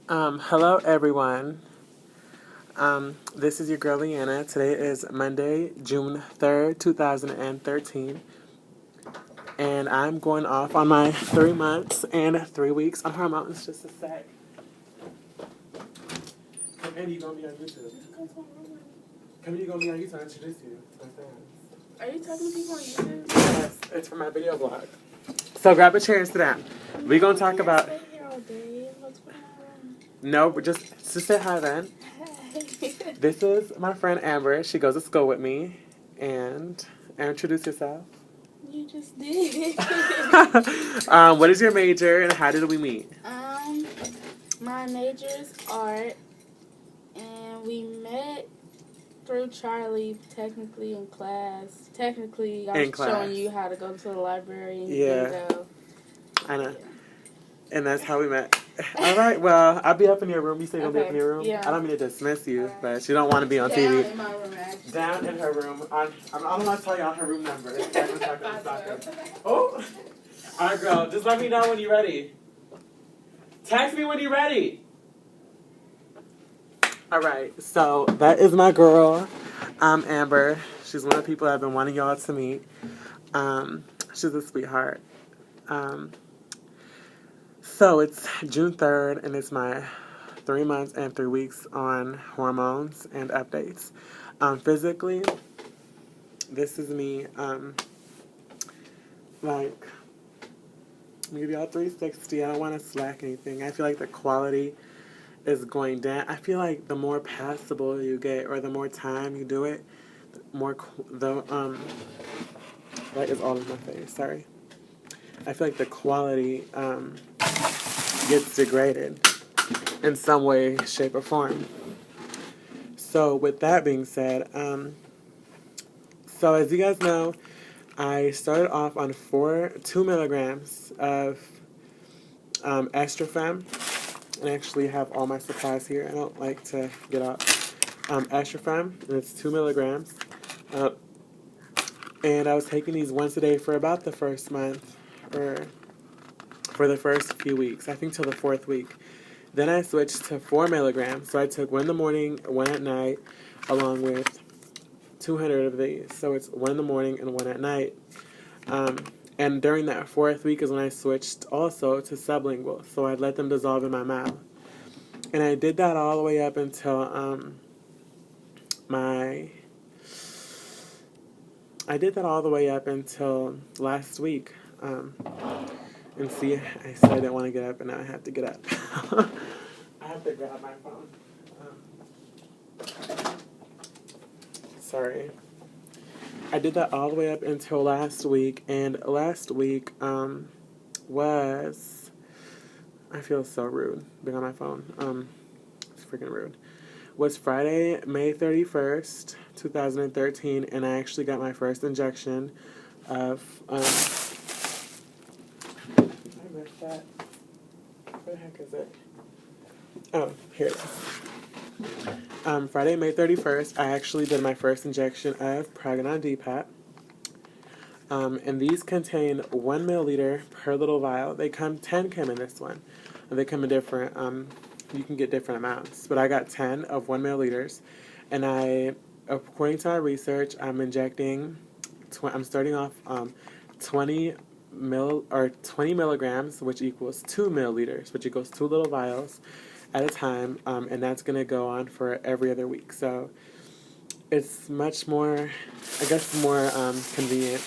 Hello everyone. This is your girl Leanna. Today is Monday, June 3rd, 2013. And I'm going off on my 3 months and 3 weeks on hormones just a sec. Come in, you gonna be on YouTube. Come in, you gonna be on YouTube. I'll introduce you to my fans. Are you talking to people on YouTube? Yes, it's for my video blog. So grab a chair and sit down. We're gonna talk about. Stay here all day. Let's put No, but just say hi then. This is my friend Amber. She goes to school with me. And introduce yourself. You just did. What is your major and how did we meet? My major is art, and we met through Charlie, technically in class. Technically, I was showing you how to go to the library and you didn't go. I know. And that's how we met. All right, well, I'll be up in your room. You say you'll be up in your room? Yeah. I don't mean to dismiss you, but you don't want to be on TV. Down in my room, actually. Down in her room. I'm going to tell y'all her room number. Oh! All right, girl, just let me know when you're ready. Text me when you're ready. All right, so that is my girl, Amber. She's one of the people I've been wanting y'all to meet. She's a sweetheart. So it's June 3rd, and it's my 3 months and 3 weeks on hormones and updates. Physically, this is me, like, I'm give y'all 360. I don't want to slack anything. I feel like the quality is going down. I feel like the more passable you get, or the more time you do it, that is all in my face, sorry. I feel like the quality, gets degraded in some way, shape, or form. So with that being said, so as you guys know, I started off on 2 milligrams of Estrofem, and I actually have all my supplies here. I don't like to get up. Estrofem, and it's 2 milligrams. And I was taking these once a day for about the first month, or for the first few weeks, I think till the 4th week. Then I switched to 4 milligrams, so I took 1 in the morning, 1 at night, along with 200 of these. So it's 1 in the morning and 1 at night. And during that 4th week is when I switched also to sublingual, so I'd let them dissolve in my mouth. And I did that all the way up until last week. And see, I said I didn't want to get up, and now I have to get up. I have to grab my phone. Sorry. I did that all the way up until last week, and last week was... I feel so rude being on my phone. It's freaking rude. Was Friday, May 31st, 2013, and I actually got my first injection of... that. Where the heck is it? Oh, here it is. Friday, May 31st, I actually did my first injection of Proganon D-PAP. And these contain 1 milliliter per little vial. 10 come in this one. They come in different, you can get different amounts. But I got 10 of 1 milliliters. And according to our research, I'm starting off 20 milligrams, which equals 2 milliliters, which equals 2 little vials at a time, and that's going to go on for every other week. So it's much more, I guess, more convenient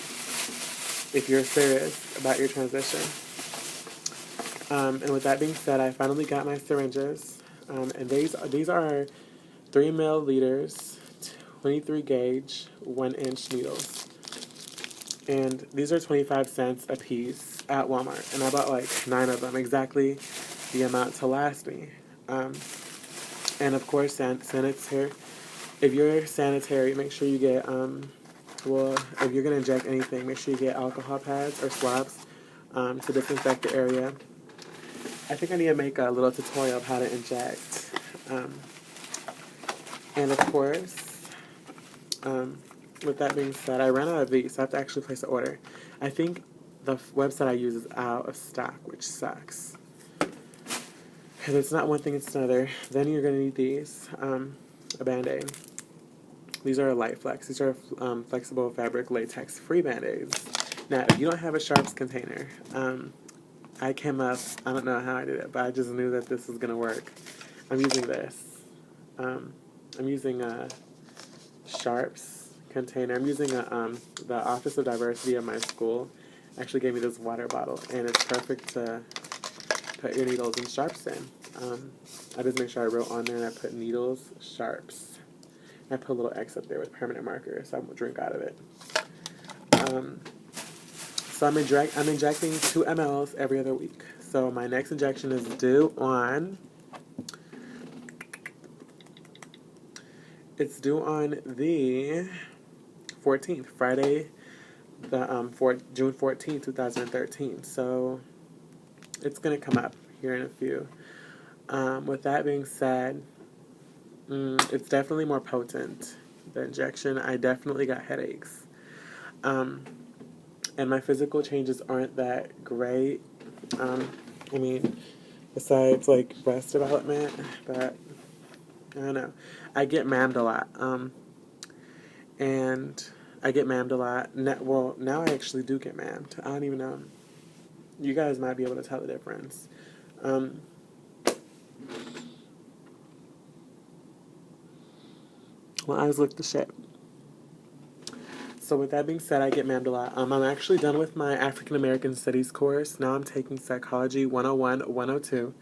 if you're serious about your transition. And with that being said, I finally got my syringes, and these are 3 milliliters, 23 gauge, 1-inch needles. And these are 25 cents a piece at Walmart. And I bought like 9 of them, exactly the amount to last me. And of course, sanitary. If you're sanitary, make sure you get, if you're going to inject anything, make sure you get alcohol pads or swabs to disinfect the area. I think I need to make a little tutorial of how to inject. And of course, with that being said, I ran out of these, so I have to actually place an order. I think the website I use is out of stock, which sucks. if it's not one thing, it's another, then you're going to need these. A Band-Aid. These are Light Flex. These are flexible fabric latex free Band-Aids. Now, if you don't have a Sharps container, I came up, I don't know how I did it, but I just knew that this was going to work. I'm using this. I'm using a Sharps container. I'm using the Office of Diversity of my school actually gave me this water bottle, and it's perfect to put your needles and sharps in. I just make sure I wrote on there and I put needles, sharps. And I put a little X up there with permanent marker, so I won't drink out of it. So I'm injecting 2 mLs every other week. So my next injection is due on... It's due on the 14th, Friday, June 14th, 2013. So it's going to come up here in a few. With that being said, it's definitely more potent, the injection. I definitely got headaches. And my physical changes aren't that great. Besides, like, breast development, but I don't know. I get mammed a lot. And I get mammed a lot. Now I actually do get mammed. I don't even know. You guys might be able to tell the difference. My eyes look the shit. So with that being said, I get mammed a lot. I'm actually done with my African American Studies course. Now I'm taking Psychology 101, 102,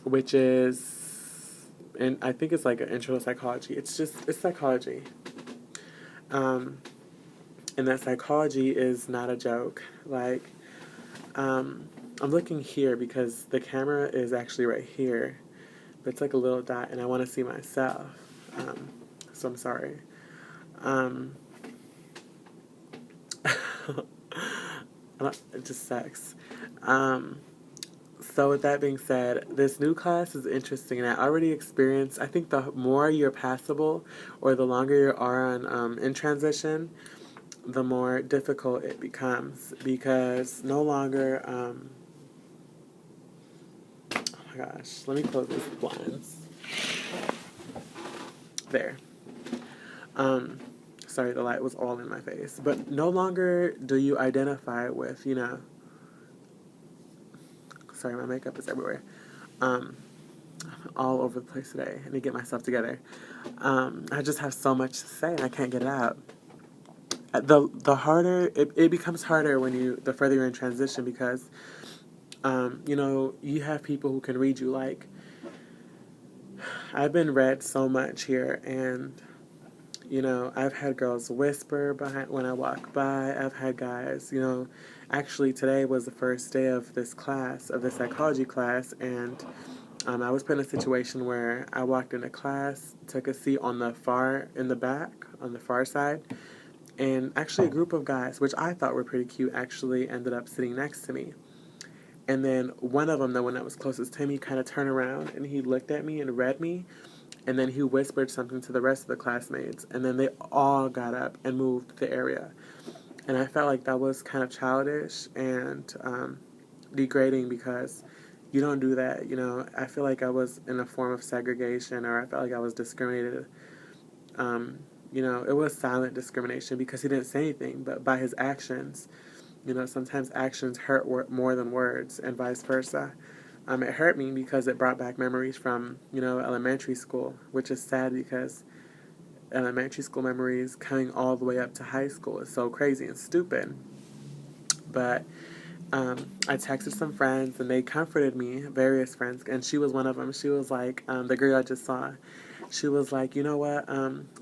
which is, and I think it's like an intro to psychology. It's psychology. And that psychology is not a joke. Like, I'm looking here because the camera is actually right here, but it's like a little dot, and I want to see myself. So I'm sorry. It just sucks. So with that being said, this new class is interesting, and I already experienced, I think the more you're passable, or the longer you are on in transition, the more difficult it becomes, because no longer, oh my gosh, let me close these blinds. There. Sorry, the light was all in my face. But no longer do you identify with, sorry, my makeup is everywhere. All over the place today. I need to get myself together. I just have so much to say and I can't get it out. The harder, it becomes harder the further you're in transition, because, you have people who can read you. Like, I've been read so much here, and I've had girls whisper behind when I walk by. I've had guys, actually today was the first day of this class, of the psychology class, and I was put in a situation where I walked into class, took a seat on the far side, and actually a group of guys, which I thought were pretty cute, actually ended up sitting next to me. And then one of them, the one that was closest to me, kind of turned around, and he looked at me and read me. And then he whispered something to the rest of the classmates, and then they all got up and moved the area. And I felt like that was kind of childish and degrading, because you don't do that. I feel like I was in a form of segregation, or I felt like I was discriminated. It was silent discrimination because he didn't say anything, but by his actions, sometimes actions hurt more than words, and vice versa. It hurt me because it brought back memories from, elementary school, which is sad because elementary school memories coming all the way up to high school is so crazy and stupid. But I texted some friends, and they comforted me, various friends, and she was one of them. She was like, the girl I just saw, she was like, you know what,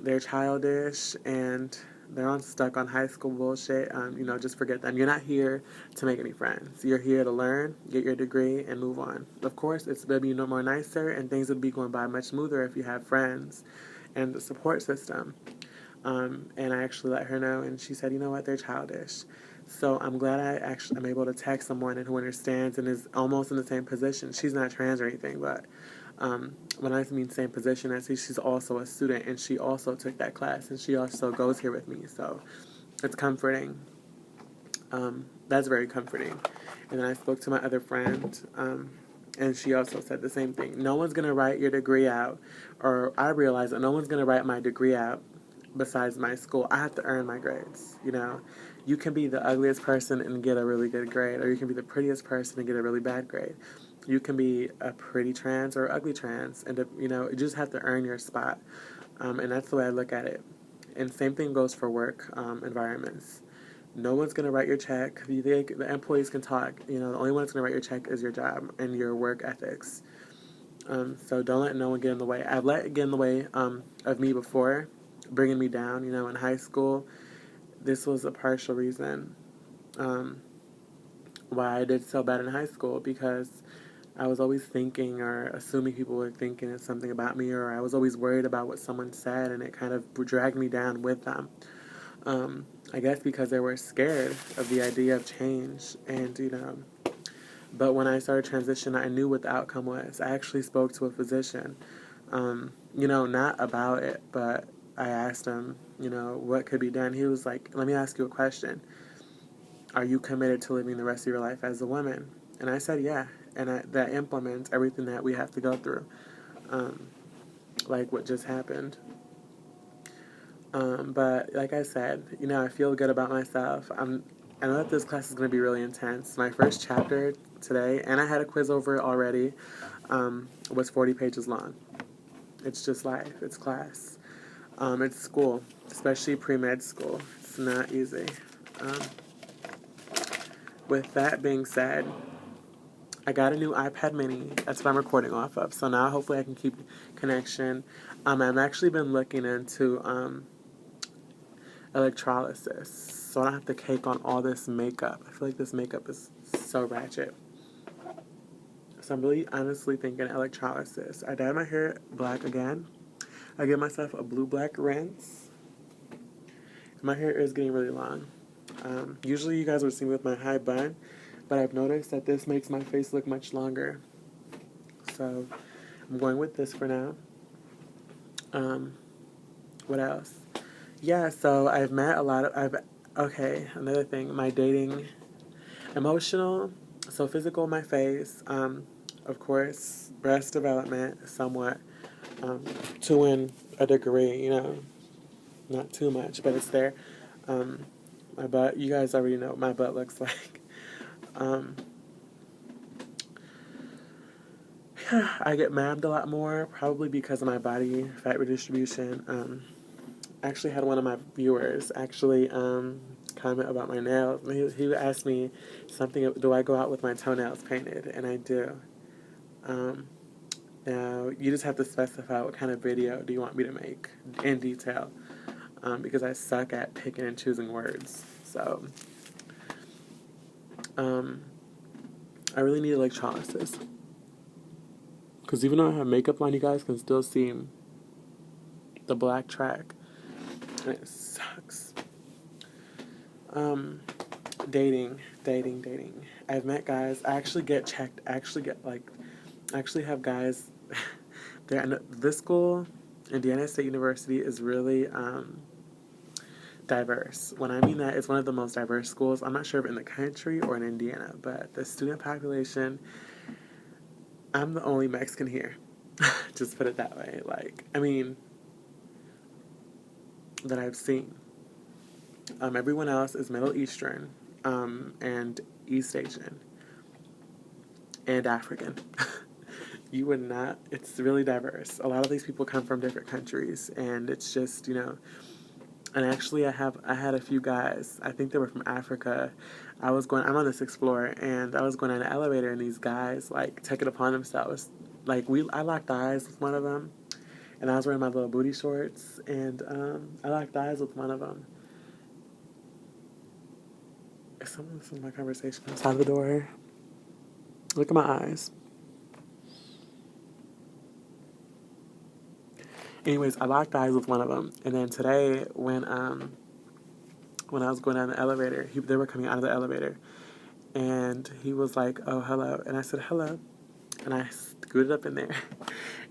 they're childish, and they're stuck on high school bullshit. Just forget them. You're not here to make any friends. You're here to learn, get your degree, and move on. Of course, it's going to be no more nicer, and things would be going by much smoother if you have friends and the support system. And I actually let her know, and she said, you know what, they're childish. So I'm glad I'm able to text someone who understands and is almost in the same position. She's not trans or anything, but when I mean same position, I see she's also a student, and she also took that class, and she also goes here with me, so it's comforting. That's very comforting. And then I spoke to my other friend, And she also said the same thing. No one's going to write your degree out, or I realized that no one's going to write my degree out besides my school. I have to earn my grades, you know. You can be the ugliest person and get a really good grade, or you can be the prettiest person and get a really bad grade. You can be a pretty trans or ugly trans, and, you know, you just have to earn your spot. And that's the way I look at it. And same thing goes for work environments. No one's going to write your check. The employees can talk. You know, the only one that's going to write your check is your job and your work ethics. So don't let no one get in the way. I've let it get in the way of me before, bringing me down. You know, in high school, this was a partial reason why I did so bad in high school, because I was always thinking or assuming people were thinking something about me, or I was always worried about what someone said, and it kind of dragged me down with them. I guess because they were scared of the idea of change, and, you know, but when I started transition, I knew what the outcome was. I actually spoke to a physician, you know, not about it, but I asked him, you know, what could be done. He was like, let me ask you a question. Are you committed to living the rest of your life as a woman? And I said, yeah. And that implements everything that we have to go through, like what just happened. But like I said, you know, I feel good about myself. I know that this class is going to be really intense. My first chapter today, and I had a quiz over it already, was 40 pages long. It's just life. It's class. It's school, especially pre-med school. It's not easy. With that being said, I got a new iPad mini. That's what I'm recording off of. So now hopefully I can keep connection. I've actually been looking into electrolysis, so I don't have to cake on all this makeup. I feel like this makeup is so ratchet. So I'm really honestly thinking electrolysis. I dyed my hair black again. I give myself a blue-black rinse. My hair is getting really long. Usually you guys would see me with my high bun, but I've noticed that this makes my face look much longer. So I'm going with this for now. What else? Yeah, so I've met a lot of, okay, another thing, my dating, emotional, so physical, my face, of course, breast development, somewhat, to a degree, you know, not too much, but it's there. My butt, you guys already know what my butt looks like. I get mabbed a lot more, probably because of my body fat redistribution. I actually had one of my viewers comment about my nails. He asked me something, do I go out with my toenails painted? And I do. Now, you just have to specify what kind of video do you want me to make in detail, because I suck at picking and choosing words. So, I really need electrolysis. Because even though I have makeup on, you guys can still see the black track. And it sucks. Dating. I've met guys. I actually get checked. I actually have guys. This school, Indiana State University, is really diverse. When I mean that, it's one of the most diverse schools. I'm not sure if in the country or in Indiana, but the student population, I'm the only Mexican here. Just put it that way. That I've seen. Everyone else is Middle Eastern, and East Asian, and African. You would not, it's really diverse. A lot of these people come from different countries, and it's just, you know, and actually I had a few guys, I think they were from Africa. I'm on the 6th floor, and I was going on an elevator, and these guys, took it upon themselves. I locked eyes with one of them, and I was wearing my little booty shorts, and I locked eyes with one of them. Is someone listening to my conversation outside the door? Look at my eyes. Anyways, I locked eyes with one of them, and then today, when I was going down the elevator, they were coming out of the elevator, and he was like, "Oh, hello," and I said, "Hello," and I scooted up in there,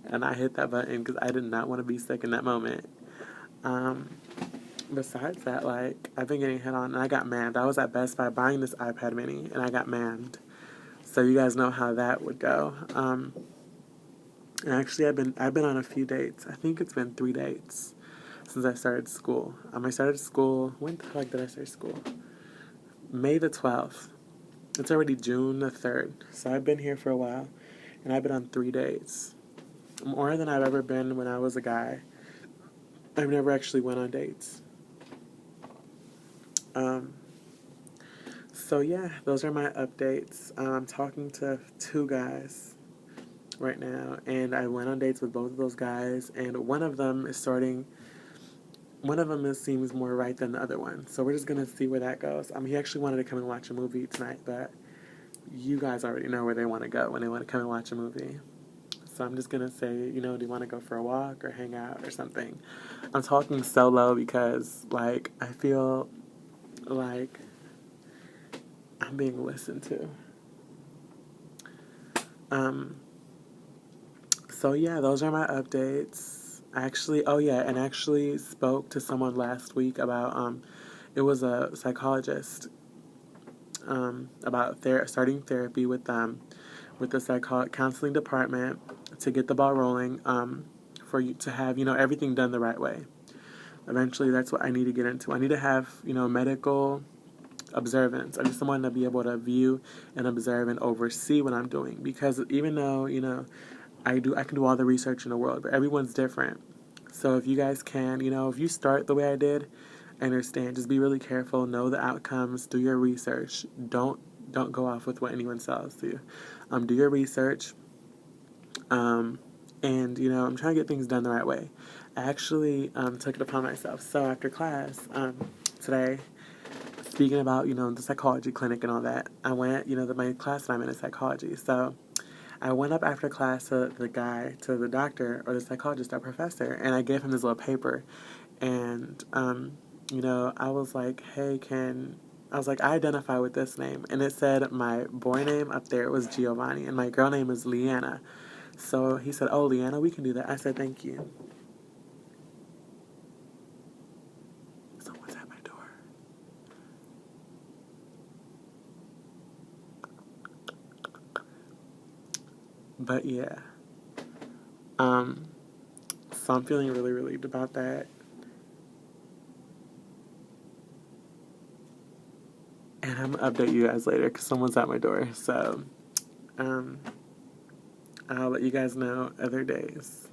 and I hit that button because I did not want to be sick in that moment. Besides that, I've been getting hit on, and I got manned. I was at Best Buy buying this iPad mini, and I got manned. So you guys know how that would go. And actually, I've been on a few dates. I think it's been 3 dates since I started school. I started school. When the heck did I start school? May the 12th. It's already June the 3rd. So I've been here for a while, and I've been on 3 dates. More than I've ever been when I was a guy. I've never actually went on dates. So yeah, those are my updates. I'm talking to 2 guys right now, and I went on dates with both of those guys, and one of them seems more right than the other one. So we're just gonna see where that goes. He actually wanted to come and watch a movie tonight, but you guys already know where they want to go when they want to come and watch a movie. So I'm just gonna say, do you want to go for a walk or hang out or something? I'm talking solo because, like, I feel like I'm being listened to. So yeah, those are my updates. I actually spoke to someone last week about, it was a psychologist, about starting therapy with the counseling department to get the ball rolling, for you to have, everything done the right way. Eventually, that's what I need to get into. I need to have, medical observance. I just want to be able to view and observe and oversee what I'm doing, because even though, I can do all the research in the world, but everyone's different. So if you guys can, if you start the way I did, I understand. Just be really careful. Know the outcomes. Do your research. Don't go off with what anyone sells to you. Do your research. And I'm trying to get things done the right way. I actually took it upon myself. So after class today, speaking about the psychology clinic and all that, I went my class that I'm in is psychology. So I went up after class to the doctor or the psychologist, our professor, and I gave him this little paper. And, I was like, hey, I identify with this name. And it said my boy name up there was Giovanni, and my girl name is Leanna. So he said, oh, Leanna, we can do that. I said, thank you. Someone's at my door. But yeah. So I'm feeling really relieved about that. And I'm going to update you guys later because someone's at my door. So, I'll let you guys know other days.